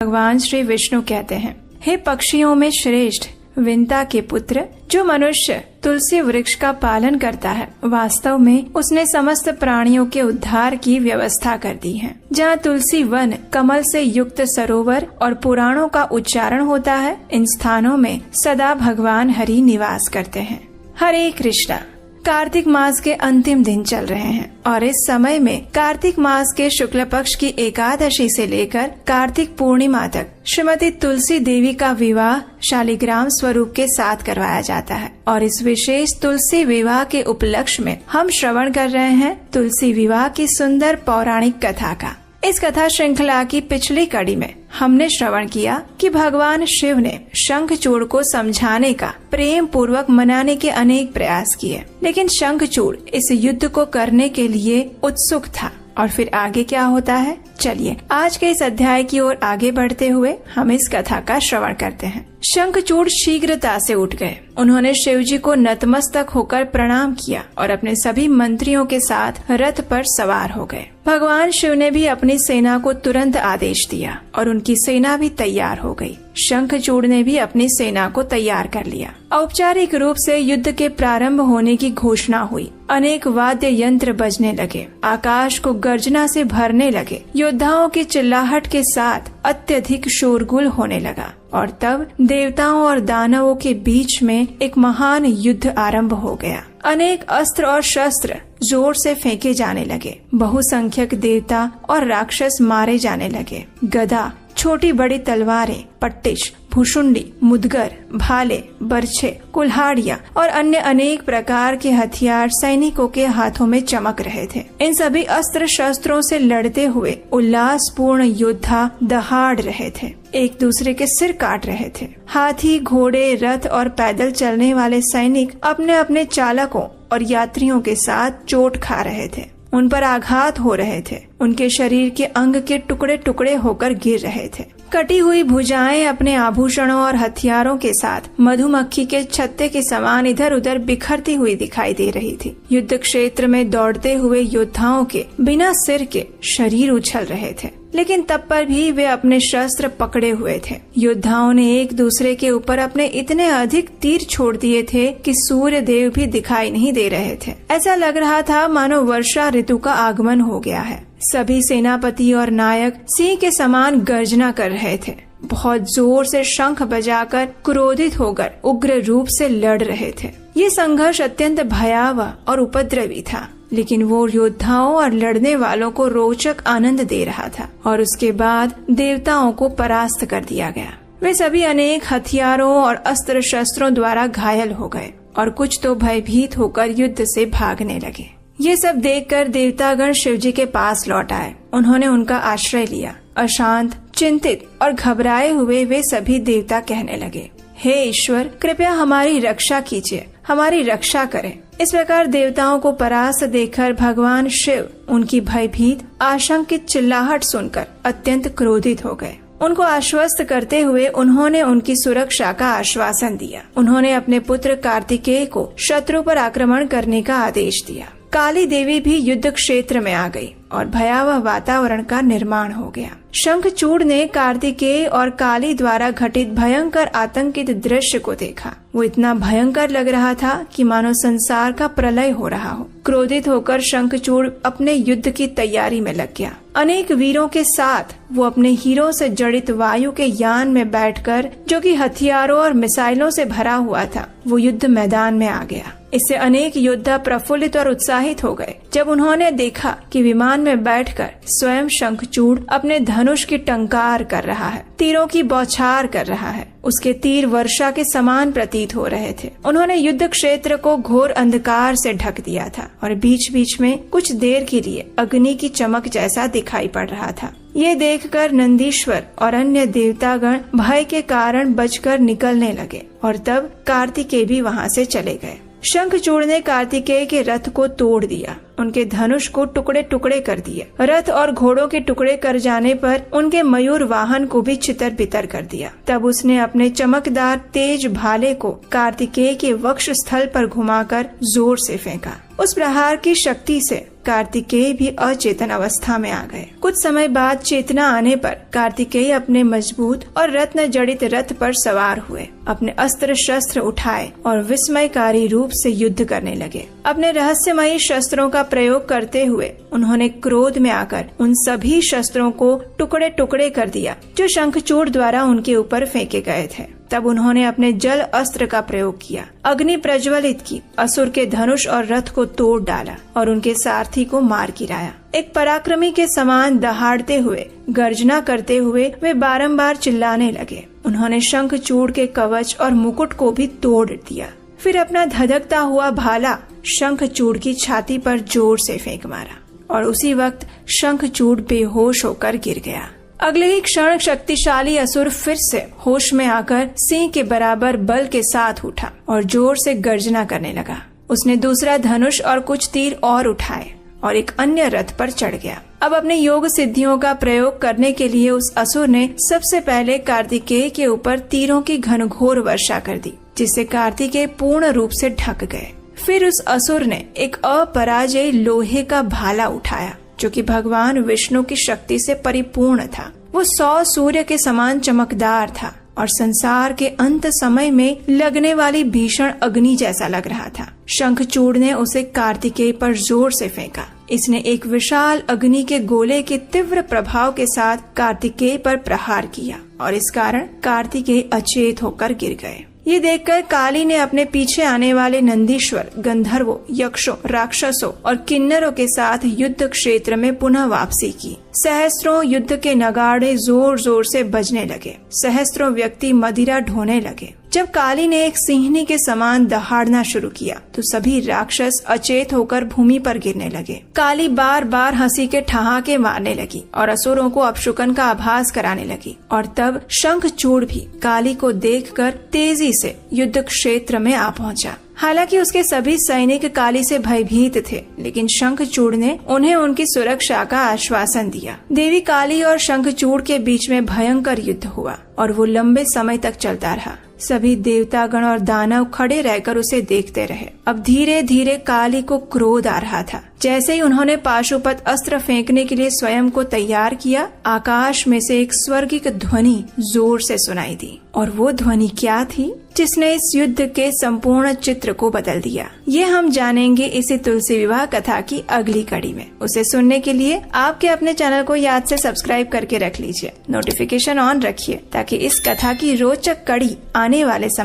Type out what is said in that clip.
भगवान श्री विष्णु कहते हैं, हे पक्षियों में श्रेष्ठ विंता के पुत्र, जो मनुष्य तुलसी वृक्ष का पालन करता है, वास्तव में उसने समस्त प्राणियों के उद्धार की व्यवस्था कर दी है। जहाँ तुलसी वन, कमल से युक्त सरोवर और पुराणों का उच्चारण होता है, इन स्थानों में सदा भगवान हरि निवास करते हैं। हरे कृष्णा। कार्तिक मास के अंतिम दिन चल रहे हैं और इस समय में कार्तिक मास के शुक्ल पक्ष की एकादशी से लेकर कार्तिक पूर्णिमा तक श्रीमती तुलसी देवी का विवाह शालिग्राम स्वरूप के साथ करवाया जाता है। और इस विशेष तुलसी विवाह के उपलक्ष्य में हम श्रवण कर रहे हैं तुलसी विवाह की सुंदर पौराणिक कथा का। इस कथा श्रृंखला की पिछली कड़ी में हमने श्रवण किया कि भगवान शिव ने शंखचूड़ को समझाने का, प्रेम पूर्वक मनाने के अनेक प्रयास किए, लेकिन शंखचूड़ इस युद्ध को करने के लिए उत्सुक था। और फिर आगे क्या होता है, चलिए आज के इस अध्याय की ओर आगे बढ़ते हुए हम इस कथा का श्रवण करते हैं। शंखचूड़ शीघ्रता से उठ गए। उन्होंने शिवजी को नतमस्तक होकर प्रणाम किया और अपने सभी मंत्रियों के साथ रथ पर सवार हो गए। भगवान शिव ने भी अपनी सेना को तुरंत आदेश दिया और उनकी सेना भी तैयार हो गई। शंखचूड़ ने भी अपनी सेना को तैयार कर लिया। औपचारिक रूप से युद्ध के प्रारंभ होने की घोषणा हुई। अनेक वाद्य यंत्र बजने लगे, आकाश को गर्जना से भरने लगे, योद्धाओं की चिल्लाहट के साथ अत्यधिक शोरगुल होने लगा और तब देवताओं और दानवों के बीच में एक महान युद्ध आरंभ हो गया। अनेक अस्त्र और शस्त्र जोर से फेंके जाने लगे। बहुसंख्यक देवता और राक्षस मारे जाने लगे। गदा, छोटी बड़ी तलवारें, पट्टिश, भुशुंडी, मुदगर, भाले, बर्छे, कुल्हाड़ियाँ और अन्य अनेक प्रकार के हथियार सैनिकों के हाथों में चमक रहे थे। इन सभी अस्त्र शस्त्रों से लड़ते हुए उल्लासपूर्ण योद्धा दहाड़ रहे थे, एक दूसरे के सिर काट रहे थे। हाथी, घोड़े, रथ और पैदल चलने वाले सैनिक अपने अपने चालकों और यात्रियों के साथ चोट खा रहे थे। उन पर आघात हो रहे थे। उनके शरीर के अंग के टुकड़े टुकड़े होकर गिर रहे थे। कटी हुई भुजाएं अपने आभूषणों और हथियारों के साथ मधुमक्खी के छत्ते के समान इधर उधर बिखरती हुई दिखाई दे रही थी। युद्ध क्षेत्र में दौड़ते हुए योद्धाओं के बिना सिर के शरीर उछल रहे थे, लेकिन तब पर भी वे अपने शस्त्र पकड़े हुए थे। योद्धाओं ने एक दूसरे के ऊपर अपने इतने अधिक तीर छोड़ दिए थे कि सूर्य देव भी दिखाई नहीं दे रहे थे। ऐसा लग रहा था मानो वर्षा ऋतु का आगमन हो गया है। सभी सेनापति और नायक सिंह के समान गर्जना कर रहे थे। बहुत जोर से शंख बजाकर क्रोधित होकर उग्र रूप से लड़ रहे थे। ये संघर्ष अत्यंत भयावह और उपद्रवी था, लेकिन वो योद्धाओं और लड़ने वालों को रोचक आनंद दे रहा था। और उसके बाद देवताओं को परास्त कर दिया गया। वे सभी अनेक हथियारों और अस्त्र शस्त्रों द्वारा घायल हो गए और कुछ तो भयभीत होकर युद्ध से भागने लगे। ये सब देखकर देवतागण शिवजी के पास लौट आए। उन्होंने उनका आश्रय लिया। अशांत, चिंतित और घबराए हुए वे सभी देवता कहने लगे, हे ईश्वर, कृपया हमारी रक्षा कीजिए, हमारी रक्षा करें। इस प्रकार देवताओं को परास्त देखकर भगवान शिव उनकी भयभीत, आशंकित चिल्लाहट सुनकर अत्यंत क्रोधित हो गए। उनको आश्वस्त करते हुए उन्होंने उनकी सुरक्षा का आश्वासन दिया। उन्होंने अपने पुत्र कार्तिकेय को शत्रु पर आक्रमण करने का आदेश दिया। काली देवी भी युद्ध क्षेत्र में आ गई और भयावह वातावरण का निर्माण हो गया। शंखचूड़ ने कार्तिकेय और काली द्वारा घटित भयंकर आतंकित दृश्य को देखा। वो इतना भयंकर लग रहा था कि मानो संसार का प्रलय हो रहा हो। क्रोधित होकर शंखचूड़ अपने युद्ध की तैयारी में लग गया। अनेक वीरों के साथ वो अपने हीरों से जड़ित वायु के यान में बैठकर, जो कि हथियारों और मिसाइलों से भरा हुआ था, वो युद्ध मैदान में आ गया। इससे अनेक योद्धा प्रफुल्लित और उत्साहित हो गए जब उन्होंने देखा कि विमान में बैठकर स्वयं शंखचूड़ अपने धनुष की टंकार कर रहा है, तीरों की बौछार कर रहा है। उसके तीर वर्षा के समान प्रतीत हो रहे थे। उन्होंने युद्ध क्षेत्र को घोर अंधकार से ढक दिया था और बीच बीच में कुछ देर के लिए अग्नि की चमक जैसा दिखाई पड़ रहा था। ये देखकर नंदीश्वर और अन्य देवतागण भय के कारण बचकर निकलने लगे और तब कार्तिकेय भी वहाँ से चले गए। शंखचूड़ ने कार्तिकेय के रथ को तोड़ दिया, उनके धनुष को टुकड़े टुकड़े कर दिए। रथ और घोड़ों के टुकड़े कर जाने पर उनके मयूर वाहन को भी छितर बितर कर दिया। तब उसने अपने चमकदार तेज भाले को कार्तिकेय के वक्ष स्थल पर घुमाकर जोर से फेंका। उस प्रहार की शक्ति से कार्तिकेय भी अचेतन अवस्था में आ गए। कुछ समय बाद चेतना आने पर कार्तिकेय अपने मजबूत और रत्न जड़ित रथ पर सवार हुए, अपने अस्त्र शस्त्र उठाए और विस्मयकारी रूप से युद्ध करने लगे। अपने रहस्यमयी शस्त्रों का प्रयोग करते हुए उन्होंने क्रोध में आकर उन सभी शस्त्रों को टुकड़े टुकड़े कर दिया जो शंखचूड़ द्वारा उनके ऊपर फेंके गए थे। तब उन्होंने अपने जल अस्त्र का प्रयोग किया, अग्नि प्रज्वलित की, असुर के धनुष और रथ को तोड़ डाला और उनके सारथी को मार गिराया। एक पराक्रमी के समान दहाड़ते हुए, गर्जना करते हुए वे बारंबार चिल्लाने लगे। उन्होंने शंखचूड़ के कवच और मुकुट को भी तोड़ दिया। फिर अपना धधकता हुआ भाला शंखचूड़ की छाती पर जोर से फेंक मारा और उसी वक्त शंखचूड़ बेहोश होकर गिर गया। अगले ही क्षण शक्तिशाली असुर फिर से होश में आकर सिंह के बराबर बल के साथ उठा और जोर से गर्जना करने लगा। उसने दूसरा धनुष और कुछ तीर और उठाए और एक अन्य रथ पर चढ़ गया। अब अपने योग सिद्धियों का प्रयोग करने के लिए उस असुर ने सबसे पहले कार्तिकेय के ऊपर तीरों की घनघोर वर्षा कर दी, जिससे कार्तिकेय पूर्ण रूप से ढक गए। फिर उस असुर ने एक अपराजय लोहे का भाला उठाया जो कि भगवान विष्णु की शक्ति से परिपूर्ण था। वो 100 सूर्य के समान चमकदार था और संसार के अंत समय में लगने वाली भीषण अग्नि जैसा लग रहा था। शंखचूड़ ने उसे कार्तिकेय पर जोर से फेंका। इसने एक विशाल अग्नि के गोले के तीव्र प्रभाव के साथ कार्तिकेय पर प्रहार किया और इस कारण कार्तिकेय अचेत होकर गिर गए। ये देखकर काली ने अपने पीछे आने वाले नंदीश्वर, गंधर्वों, यक्षों, राक्षसों और किन्नरों के साथ युद्ध क्षेत्र में पुनः वापसी की। सहस्त्रों युद्ध के नगाड़े जोर जोर से बजने लगे। सहस्त्रों व्यक्ति मदिरा ढोने लगे। जब काली ने एक सिंहनी के समान दहाड़ना शुरू किया तो सभी राक्षस अचेत होकर भूमि पर गिरने लगे। काली बार बार हंसी के ठहाके मारने लगी और असुरों को अपशुकन का आभास कराने लगी और तब शंखचूड़ भी काली को देखकर तेजी से युद्ध क्षेत्र में आ पहुंचा। हालांकि उसके सभी सैनिक काली से भयभीत थे, लेकिन शंखचूड़ ने उन्हें उनकी सुरक्षा का आश्वासन दिया। देवी काली और शंखचूड़ के बीच में भयंकर युद्ध हुआ और वो लंबे समय तक चलता रहा। सभी देवतागण और दानव खड़े रहकर उसे देखते रहे। अब धीरे धीरे काली को क्रोध आ रहा था। जैसे ही उन्होंने पाशुपत अस्त्र फेंकने के लिए स्वयं को तैयार किया, आकाश में से एक स्वर्गिक ध्वनि जोर से सुनाई दी। और वो ध्वनि क्या थी जिसने इस युद्ध के संपूर्ण चित्र को बदल दिया, ये हम जानेंगे इसी तुलसी विवाह कथा की अगली कड़ी में। उसे सुनने के लिए आपके अपने चैनल को याद से सब्सक्राइब करके रख लीजिए, नोटिफिकेशन ऑन रखिए ताकि इस कथा की रोचक कड़ी आने वाले समय